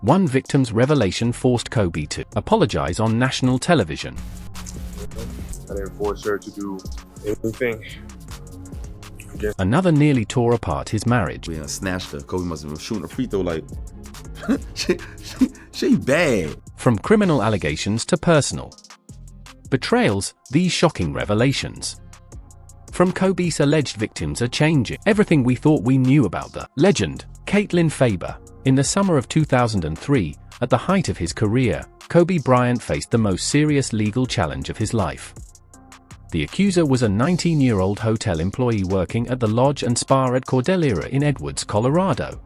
One victim's revelation forced Kobe to apologize on national television. I didn't force her to do anything. Another nearly tore apart his marriage. We snatched her. Kobe must have been shooting a free throw like, she bad. From criminal allegations to personal betrayals, these shocking revelations from Kobe's alleged victims are changing everything we thought we knew about the legend. Caitlin Faber. In the summer of 2003, at the height of his career, Kobe Bryant faced the most serious legal challenge of his life. The accuser was a 19-year-old hotel employee working at the Lodge and Spa at Cordillera in Edwards, Colorado.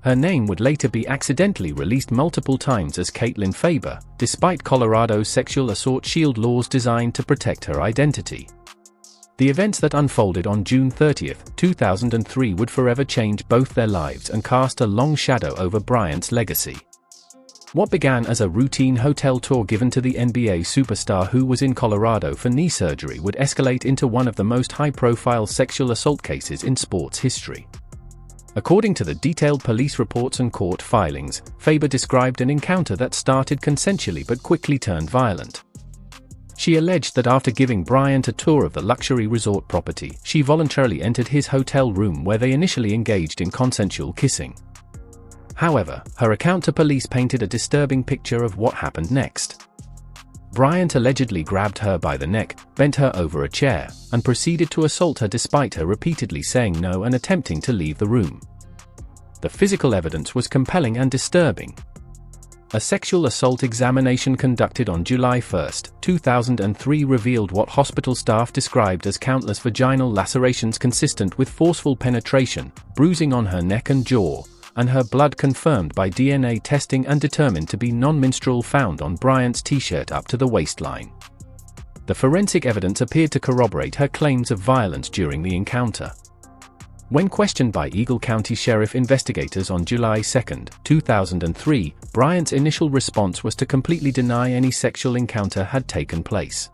Her name would later be accidentally released multiple times as Caitlin Faber, despite Colorado's sexual assault shield laws designed to protect her identity. The events that unfolded on June 30, 2003 would forever change both their lives and cast a long shadow over Bryant's legacy. What began as a routine hotel tour given to the NBA superstar who was in Colorado for knee surgery would escalate into one of the most high-profile sexual assault cases in sports history. According to the detailed police reports and court filings, Faber described an encounter that started consensually but quickly turned violent. She alleged that after giving Bryant a tour of the luxury resort property, she voluntarily entered his hotel room where they initially engaged in consensual kissing. However, her account to police painted a disturbing picture of what happened next. Bryant allegedly grabbed her by the neck, bent her over a chair, and proceeded to assault her despite her repeatedly saying no and attempting to leave the room. The physical evidence was compelling and disturbing. A sexual assault examination conducted on July 1, 2003 revealed what hospital staff described as countless vaginal lacerations consistent with forceful penetration, bruising on her neck and jaw, and her blood confirmed by DNA testing and determined to be non-menstrual found on Bryant's t-shirt up to the waistline. The forensic evidence appeared to corroborate her claims of violence during the encounter. When questioned by Eagle County Sheriff investigators on July 2, 2003, Bryant's initial response was to completely deny any sexual encounter had taken place.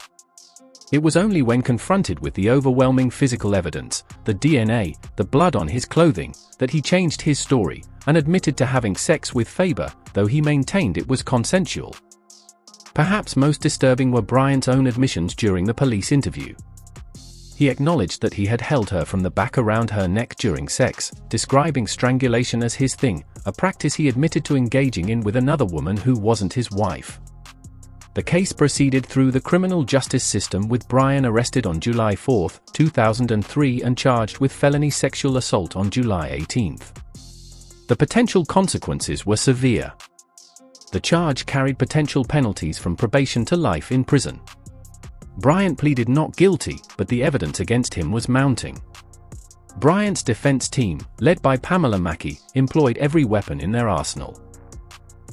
It was only when confronted with the overwhelming physical evidence, the DNA, the blood on his clothing, that he changed his story and admitted to having sex with Faber, though he maintained it was consensual. Perhaps most disturbing were Bryant's own admissions during the police interview. He acknowledged that he had held her from the back around her neck during sex, describing strangulation as his thing, a practice he admitted to engaging in with another woman who wasn't his wife. The case proceeded through the criminal justice system with Bryant arrested on July 4, 2003 and charged with felony sexual assault on July 18. The potential consequences were severe. The charge carried potential penalties from probation to life in prison. Bryant pleaded not guilty, but the evidence against him was mounting. Bryant's defense team, led by Pamela Mackey, employed every weapon in their arsenal.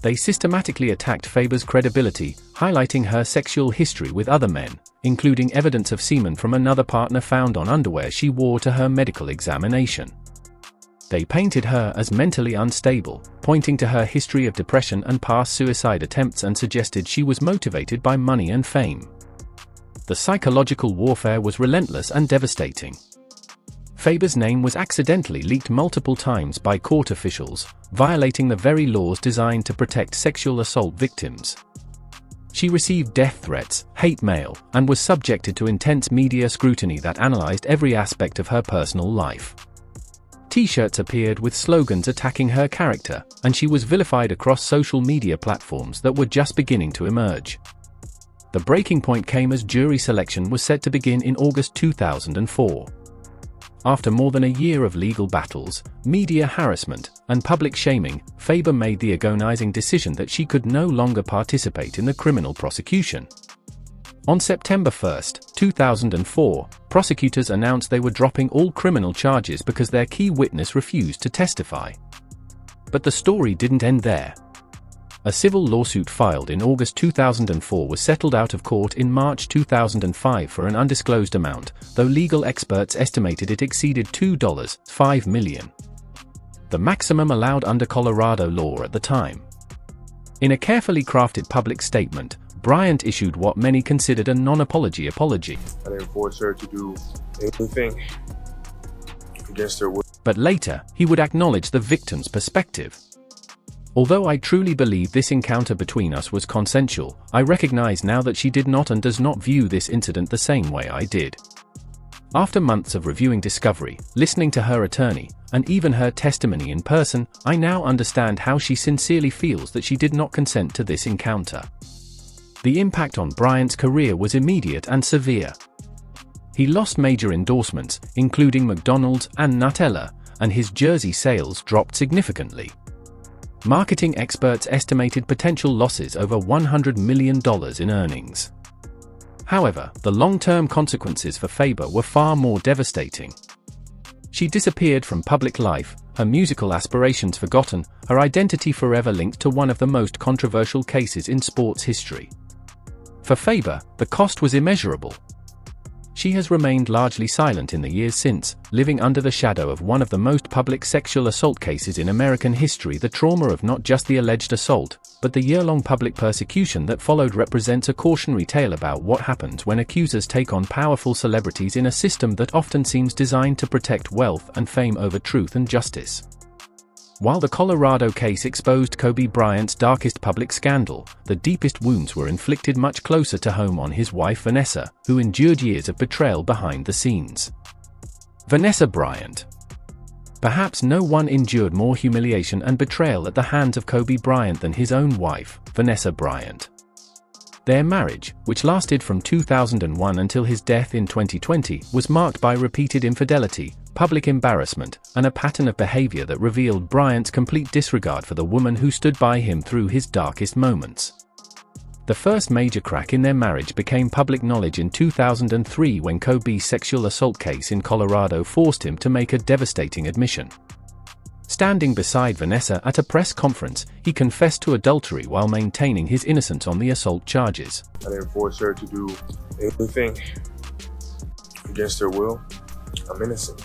They systematically attacked Faber's credibility, highlighting her sexual history with other men, including evidence of semen from another partner found on underwear she wore to her medical examination. They painted her as mentally unstable, pointing to her history of depression and past suicide attempts and suggested she was motivated by money and fame. The psychological warfare was relentless and devastating. Faber's name was accidentally leaked multiple times by court officials, violating the very laws designed to protect sexual assault victims. She received death threats, hate mail, and was subjected to intense media scrutiny that analyzed every aspect of her personal life. T-shirts appeared with slogans attacking her character, and she was vilified across social media platforms that were just beginning to emerge. The breaking point came as jury selection was set to begin in August 2004. After more than a year of legal battles, media harassment, and public shaming, Faber made the agonizing decision that she could no longer participate in the criminal prosecution. On September 1, 2004, prosecutors announced they were dropping all criminal charges because their key witness refused to testify. But the story didn't end there. A civil lawsuit filed in August 2004 was settled out of court in March 2005 for an undisclosed amount, though legal experts estimated it exceeded $2.5 million. The maximum allowed under Colorado law at the time. In a carefully crafted public statement, Bryant issued what many considered a non-apology apology. I didn't force her to do anything against her will. But later, he would acknowledge the victim's perspective. Although I truly believe this encounter between us was consensual, I recognize now that she did not and does not view this incident the same way I did. After months of reviewing Discovery, listening to her attorney, and even her testimony in person, I now understand how she sincerely feels that she did not consent to this encounter. The impact on Bryant's career was immediate and severe. He lost major endorsements, including McDonald's and Nutella, and his jersey sales dropped significantly. Marketing experts estimated potential losses over $100 million in earnings. However, the long-term consequences for Faber were far more devastating. She disappeared from public life, her musical aspirations forgotten, her identity forever linked to one of the most controversial cases in sports history. For Faber, the cost was immeasurable. She has remained largely silent in the years since, living under the shadow of one of the most public sexual assault cases in American history. The trauma of not just the alleged assault, but the year-long public persecution that followed represents a cautionary tale about what happens when accusers take on powerful celebrities in a system that often seems designed to protect wealth and fame over truth and justice. While the Colorado case exposed Kobe Bryant's darkest public scandal, the deepest wounds were inflicted much closer to home on his wife Vanessa, who endured years of betrayal behind the scenes. Vanessa Bryant. Perhaps no one endured more humiliation and betrayal at the hands of Kobe Bryant than his own wife, Vanessa Bryant. Their marriage, which lasted from 2001 until his death in 2020, was marked by repeated infidelity, public embarrassment, and a pattern of behavior that revealed Bryant's complete disregard for the woman who stood by him through his darkest moments. The first major crack in their marriage became public knowledge in 2003 when Kobe's sexual assault case in Colorado forced him to make a devastating admission. Standing beside Vanessa at a press conference, he confessed to adultery while maintaining his innocence on the assault charges. I didn't force her to do anything against her will. I'm innocent.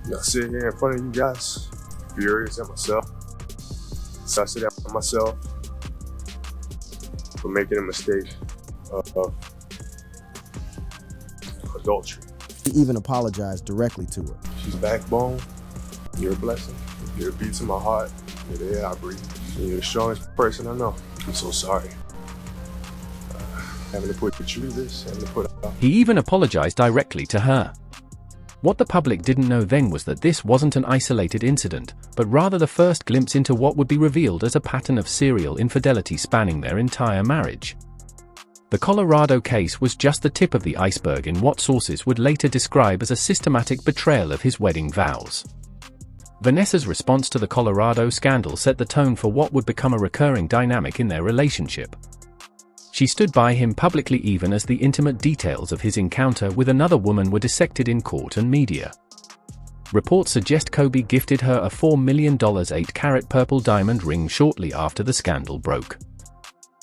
I sit here in front of you guys, furious at myself. So I sit at myself for making a mistake of adultery. He even apologized directly to her. She's backbone. You're a blessing. You're a beat to my heart. You're the air I breathe. You're the strongest person I know. I'm so sorry. Having to put you through this, having to put up. He even apologized directly to her. What the public didn't know then was that this wasn't an isolated incident, but rather the first glimpse into what would be revealed as a pattern of serial infidelity spanning their entire marriage. The Colorado case was just the tip of the iceberg in what sources would later describe as a systematic betrayal of his wedding vows. Vanessa's response to the Colorado scandal set the tone for what would become a recurring dynamic in their relationship. She stood by him publicly even as the intimate details of his encounter with another woman were dissected in court and media. Reports suggest Kobe gifted her a $4 million 8-carat purple diamond ring shortly after the scandal broke.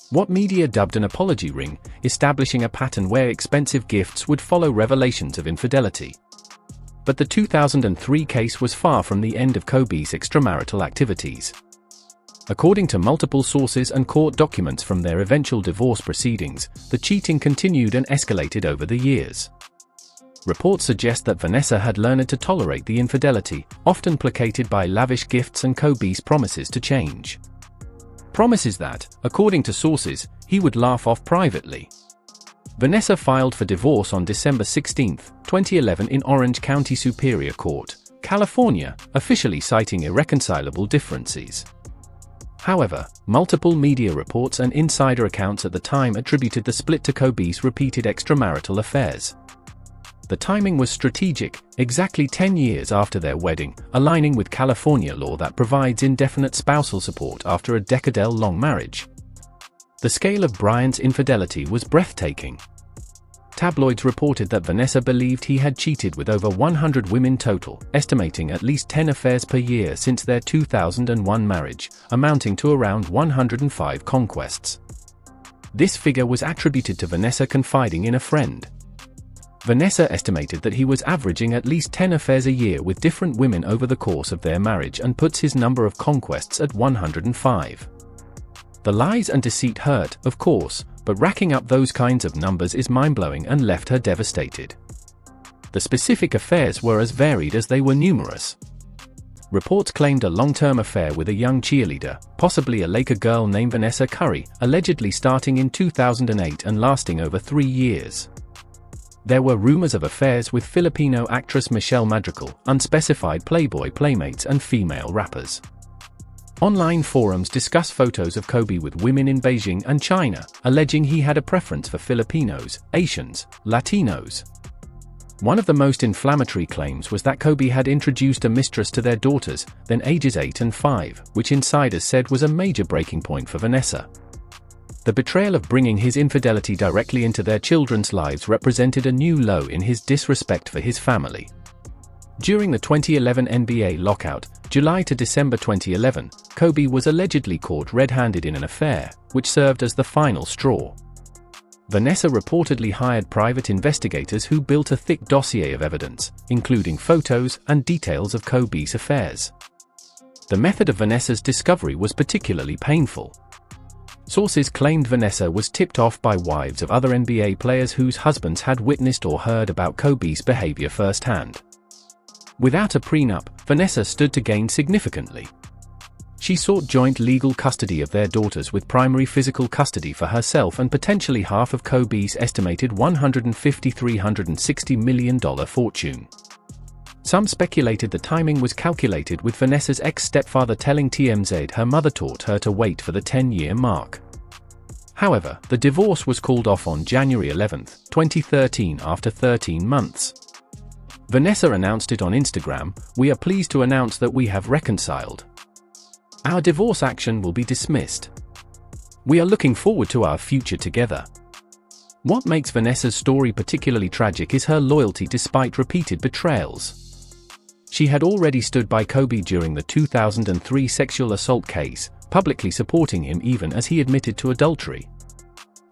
What media dubbed an apology ring, establishing a pattern where expensive gifts would follow revelations of infidelity. But the 2003 case was far from the end of Kobe's extramarital activities. According to multiple sources and court documents from their eventual divorce proceedings, the cheating continued and escalated over the years. Reports suggest that Vanessa had learned to tolerate the infidelity, often placated by lavish gifts and Kobe's promises to change. Promises that, according to sources, he would laugh off privately. Vanessa filed for divorce on December 16, 2011 in Orange County Superior Court, California, officially citing irreconcilable differences. However, multiple media reports and insider accounts at the time attributed the split to Kobe's repeated extramarital affairs. The timing was strategic, exactly 10 years after their wedding, aligning with California law that provides indefinite spousal support after a decade-long marriage. The scale of Bryant's infidelity was breathtaking. Tabloids reported that Vanessa believed he had cheated with over 100 women total, estimating at least 10 affairs per year since their 2001 marriage, amounting to around 105 conquests. This figure was attributed to Vanessa confiding in a friend. Vanessa estimated that he was averaging at least 10 affairs a year with different women over the course of their marriage and puts his number of conquests at 105. The lies and deceit hurt, of course, but racking up those kinds of numbers is mind-blowing and left her devastated. The specific affairs were as varied as they were numerous. Reports claimed a long-term affair with a young cheerleader, possibly a Laker girl named Vanessa Curry, allegedly starting in 2008 and lasting over 3 years. There were rumors of affairs with Filipino actress Michelle Madrigal, unspecified Playboy playmates and female rappers. Online forums discuss photos of Kobe with women in Beijing and China, alleging he had a preference for Filipinos, Asians, Latinos. One of the most inflammatory claims was that Kobe had introduced a mistress to their daughters, then ages 8 and 5, which insiders said was a major breaking point for Vanessa. The betrayal of bringing his infidelity directly into their children's lives represented a new low in his disrespect for his family. During the 2011 NBA lockout, July to December 2011, Kobe was allegedly caught red-handed in an affair, which served as the final straw. Vanessa reportedly hired private investigators who built a thick dossier of evidence, including photos and details of Kobe's affairs. The method of Vanessa's discovery was particularly painful. Sources claimed Vanessa was tipped off by wives of other NBA players whose husbands had witnessed or heard about Kobe's behavior firsthand. Without a prenup, Vanessa stood to gain significantly. She sought joint legal custody of their daughters with primary physical custody for herself and potentially half of Kobe's estimated $150–360 million fortune. Some speculated the timing was calculated with Vanessa's ex-stepfather telling TMZ her mother taught her to wait for the 10-year mark. However, the divorce was called off on January 11, 2013 after 13 months. Vanessa announced it on Instagram, "We are pleased to announce that we have reconciled. Our divorce action will be dismissed. We are looking forward to our future together." What makes Vanessa's story particularly tragic is her loyalty despite repeated betrayals. She had already stood by Kobe during the 2003 sexual assault case, publicly supporting him even as he admitted to adultery.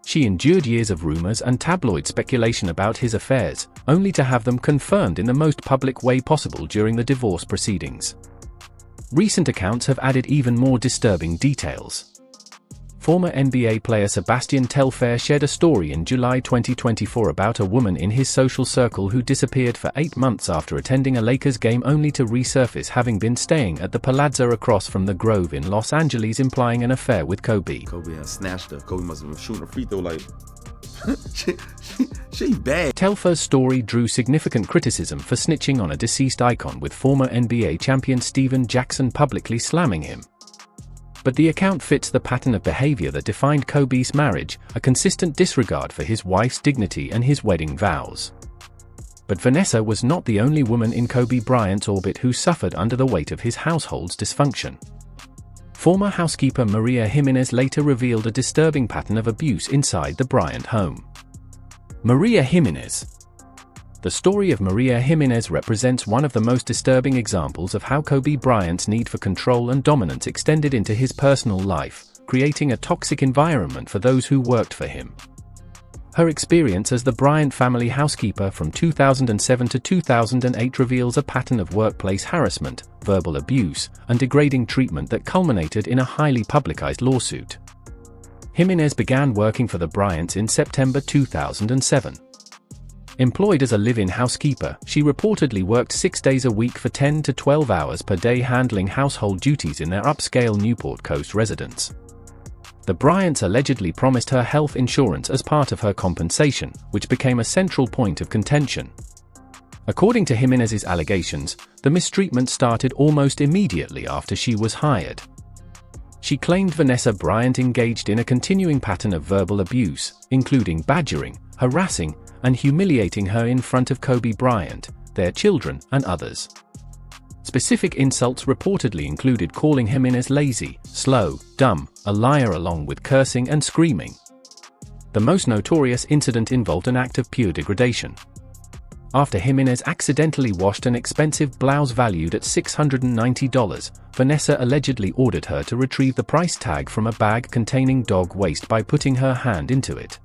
She endured years of rumors and tabloid speculation about his affairs, only to have them confirmed in the most public way possible during the divorce proceedings. Recent accounts have added even more disturbing details. Former NBA player Sebastian Telfair shared a story in July 2024 about a woman in his social circle who disappeared for 8 months after attending a Lakers game only to resurface having been staying at the Palazzo across from the Grove in Los Angeles, implying an affair with Kobe. Kobe had snatched her. Kobe must have been shooting a free throw like, she bad. Telfair's story drew significant criticism for snitching on a deceased icon, with former NBA champion Stephen Jackson publicly slamming him. But the account fits the pattern of behavior that defined Kobe's marriage, a consistent disregard for his wife's dignity and his wedding vows. But Vanessa was not the only woman in Kobe Bryant's orbit who suffered under the weight of his household's dysfunction. Former housekeeper Maria Jimenez later revealed a disturbing pattern of abuse inside the Bryant home. Maria Jimenez. The story of Maria Jimenez represents one of the most disturbing examples of how Kobe Bryant's need for control and dominance extended into his personal life, creating a toxic environment for those who worked for him. Her experience as the Bryant family housekeeper from 2007 to 2008 reveals a pattern of workplace harassment, verbal abuse, and degrading treatment that culminated in a highly publicized lawsuit. Jimenez began working for the Bryants in September 2007. Employed as a live-in housekeeper, she reportedly worked 6 days a week for 10 to 12 hours per day handling household duties in their upscale Newport Coast residence. The Bryants allegedly promised her health insurance as part of her compensation, which became a central point of contention. According to Jimenez's allegations, the mistreatment started almost immediately after she was hired. She claimed Vanessa Bryant engaged in a continuing pattern of verbal abuse, including badgering, harassing, and humiliating her in front of Kobe Bryant, their children, and others. Specific insults reportedly included calling Jimenez lazy, slow, dumb, a liar, along with cursing and screaming. The most notorious incident involved an act of pure degradation. After Jimenez accidentally washed an expensive blouse valued at $690, Vanessa allegedly ordered her to retrieve the price tag from a bag containing dog waste by putting her hand into it.